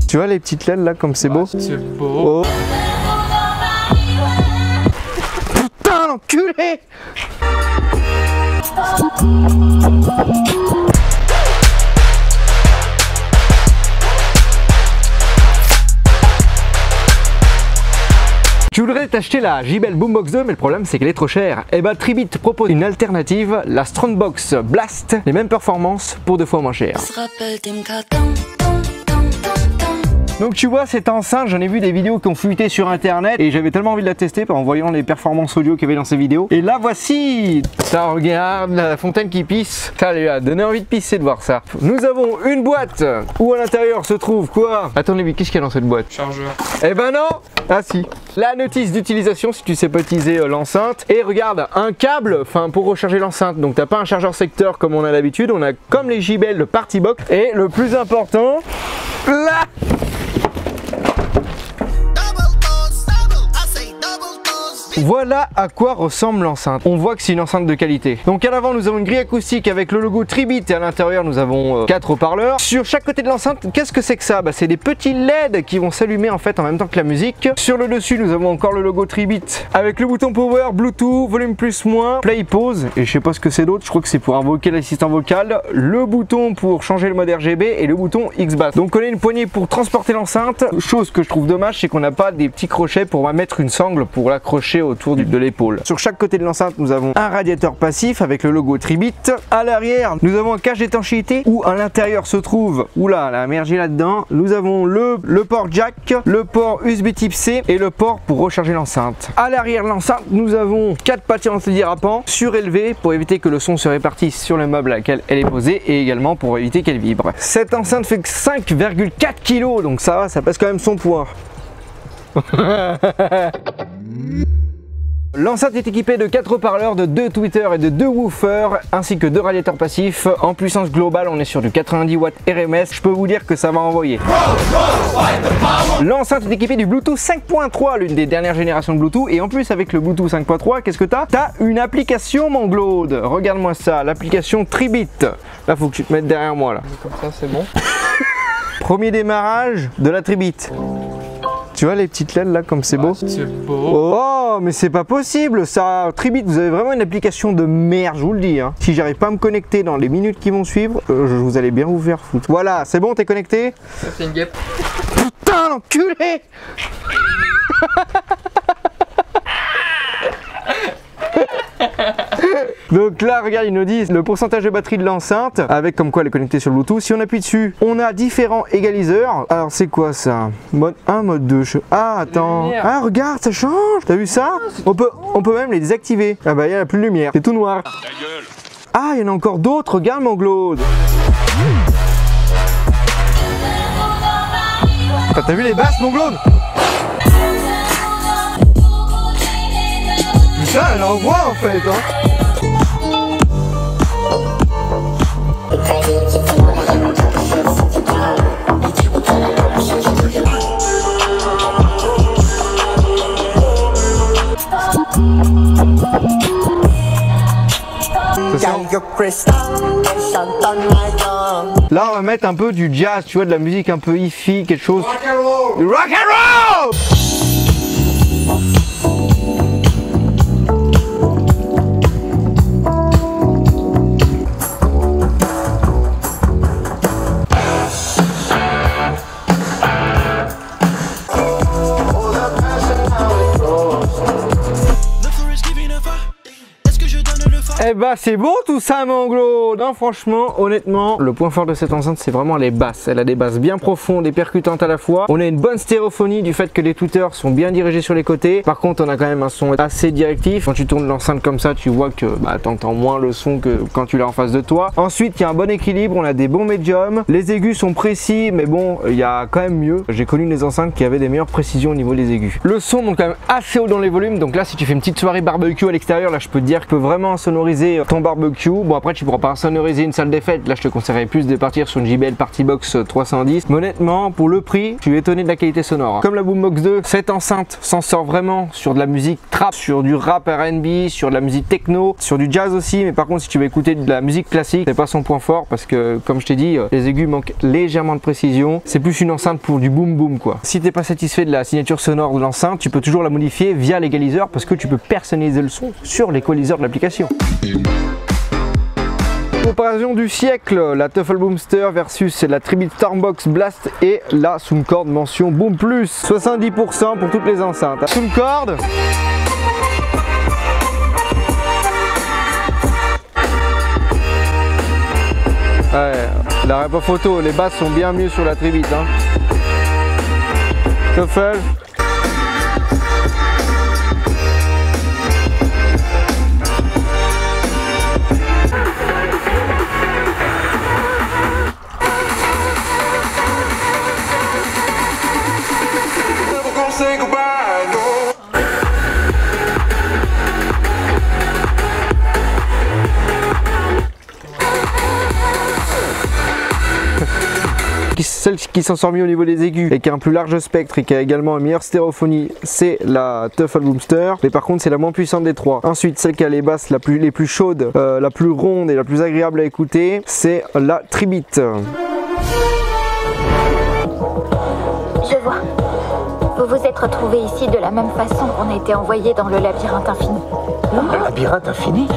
Tu vois les petites LED là comme c'est beau? C'est beau. Oh. Putain l'enculé! Tu voudrais t'acheter la JBL Boombox 2 mais le problème c'est qu'elle est trop chère. Et bah Tribit propose une alternative, la Strongbox Blast, les mêmes performances pour 2 fois moins cher. Donc tu vois cette enceinte, j'en ai vu des vidéos qui ont fuité sur internet et j'avais tellement envie de la tester en voyant les performances audio qu'il y avait dans ces vidéos. Et là voici. Ça regarde la fontaine qui pisse. Ça lui a donné envie de pisser de voir ça. Nous avons une boîte où à l'intérieur se trouve quoi? À ton avis, qu'est-ce qu'il y a dans cette boîte? Chargeur. Eh ben non. Ah si. La notice d'utilisation si tu sais pas utiliser l'enceinte. Et regarde, un câble pour recharger l'enceinte. Donc t'as pas un chargeur secteur comme on a l'habitude. On a comme les JBL le Party Box. Et le plus important, là. Voilà à quoi ressemble l'enceinte. On voit que c'est une enceinte de qualité. Donc à l'avant nous avons une grille acoustique avec le logo Tribit et à l'intérieur nous avons 4 haut-parleurs. Sur chaque côté de l'enceinte, qu'est-ce que c'est que ça? C'est des petits LED qui vont s'allumer en fait en même temps que la musique. Sur le dessus nous avons encore le logo Tribit avec le bouton Power, Bluetooth, volume plus moins, Play, Pause et je sais pas ce que c'est d'autre. Je crois que c'est pour invoquer l'assistant vocal, le bouton pour changer le mode RGB et le bouton X-Bass. Donc on a une poignée pour transporter l'enceinte. Chose que je trouve dommage, c'est qu'on n'a pas des petits crochets pour mettre une sangle pour l'accrocher autour de l'épaule. Sur chaque côté de l'enceinte, nous avons un radiateur passif avec le logo Tribit. À l'arrière, nous avons un cache d'étanchéité où à l'intérieur se trouve, oula, la mergée là-dedans, nous avons le port jack, le port USB type C et le port pour recharger l'enceinte. À l'arrière de l'enceinte, nous avons 4 patins antidérapants surélevés pour éviter que le son se répartisse sur le meuble à laquelle elle est posée et également pour éviter qu'elle vibre. Cette enceinte fait que 5,4 kg, donc ça va, ça pèse quand même son poids. L'enceinte est équipée de 4 haut-parleurs, de 2 tweeters et de 2 woofers, ainsi que 2 radiateurs passifs. En puissance globale, on est sur du 90 watts RMS. Je peux vous dire que ça va envoyer. L'enceinte est équipée du Bluetooth 5.3, l'une des dernières générations de Bluetooth. Et en plus, avec le Bluetooth 5.3, qu'est-ce que t'as? T'as une application, mon Glaude. Regarde-moi ça, l'application Tribit. Là, faut que tu te mettes derrière moi, là. Comme ça, c'est bon. Premier démarrage de la Tribit. Tu vois les petites LED là comme c'est beau? C'est beau. Oh mais c'est pas possible ça. Tribit, vous avez vraiment une application de merde, je vous le dis hein. Si j'arrive pas à me connecter dans les minutes qui vont suivre, vous allez bien vous faire foutre. Voilà, c'est bon, t'es connecté? Ça c'est une guêpe. Putain l'enculé. Donc là, regarde, ils nous disent le pourcentage de batterie de l'enceinte, avec comme quoi elle est connectée sur le Bluetooth. Si on appuie dessus, on a différents égaliseurs. Alors c'est quoi ça? Mode 1, mode 2. Ah attends. Ah regarde, ça change. T'as vu ça? On peut même les désactiver. Ah bah il n'y a plus de lumière. C'est tout noir. Ah, il y en a encore d'autres. Regarde mon Glaude. T'as vu les basses mon Glaude? Ça, elle envoie en fait hein. Là on va mettre un peu du jazz, tu vois, de la musique un peu hi-fi, quelque chose. Rock and roll. Rock and roll. Eh bah c'est bon tout ça mon Glaude. Non franchement, honnêtement, le point fort de cette enceinte c'est vraiment les basses. Elle a des basses bien profondes et percutantes à la fois. On a une bonne stéréophonie du fait que les tweeters sont bien dirigés sur les côtés. Par contre on a quand même un son assez directif. Quand tu tournes l'enceinte comme ça, tu vois que t'entends moins le son que quand tu l'as en face de toi. Ensuite il y a un bon équilibre, on a des bons médiums. Les aigus sont précis mais bon, il y a quand même mieux. J'ai connu des enceintes qui avaient des meilleures précisions au niveau des aigus. Le son monte quand même assez haut dans les volumes. Donc là si tu fais une petite soirée barbecue à l'extérieur, là je peux te dire que peut vraiment sonoriser sonoriser ton barbecue. Bon après tu pourras pas sonoriser une salle des fêtes, là je te conseillerais plus de partir sur une JBL Party Box 310. Mais honnêtement pour le prix, je suis étonné de la qualité sonore. Comme la Boombox 2, cette enceinte s'en sort vraiment sur de la musique trap, sur du rap R&B, sur de la musique techno, sur du jazz aussi. Mais par contre si tu veux écouter de la musique classique, c'est pas son point fort parce que comme je t'ai dit, les aigus manquent légèrement de précision. C'est plus une enceinte pour du boom boom quoi. Si t'es pas satisfait de la signature sonore de l'enceinte, tu peux toujours la modifier via l'égaliseur parce que tu peux personnaliser le son sur l'équaliseur de l'application. Comparaison du siècle, la Tuffle Boomster versus la Tribit Stormbox Blast et la Soundcord mention Boom Plus. 70% pour toutes les enceintes. Soundcord. Ouais, la rep photo, les basses sont bien mieux sur la Tribit. Hein. Tuffle. Celle qui s'en sort mieux au niveau des aigus et qui a un plus large spectre et qui a également une meilleure stéréophonie, c'est la Tuffle Boomster, mais par contre c'est la moins puissante des trois. Ensuite celle qui a les basses les plus chaudes, la plus ronde et la plus agréable à écouter, c'est la Tribit. Je vois. Vous vous êtes retrouvés ici de la même façon qu'on a été envoyés dans le labyrinthe infini. Le labyrinthe infini?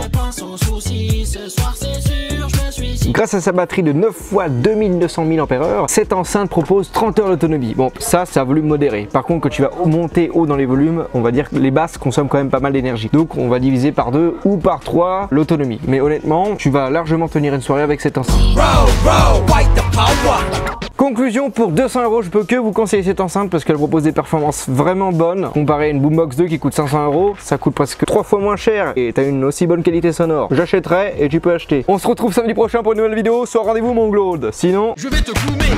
Grâce à sa batterie de 9 fois 2900 mAh, cette enceinte propose 30 heures d'autonomie. Bon, ça c'est un volume modéré. Par contre, quand tu vas monter haut dans les volumes, on va dire que les basses consomment quand même pas mal d'énergie. Donc on va diviser par 2 ou par 3 l'autonomie. Mais honnêtement, tu vas largement tenir une soirée avec cette enceinte. Conclusion, pour 200 €, je peux que vous conseiller cette enceinte parce qu'elle propose des performances vraiment bonnes. Comparé à une Boombox 2 qui coûte 500 €, ça coûte presque 3 fois moins cher et t'as une aussi bonne qualité sonore. J'achèterai et tu peux acheter. On se retrouve samedi prochain pour une nouvelle vidéo, soit rendez-vous mon Glaude. Sinon, je vais te gloumer.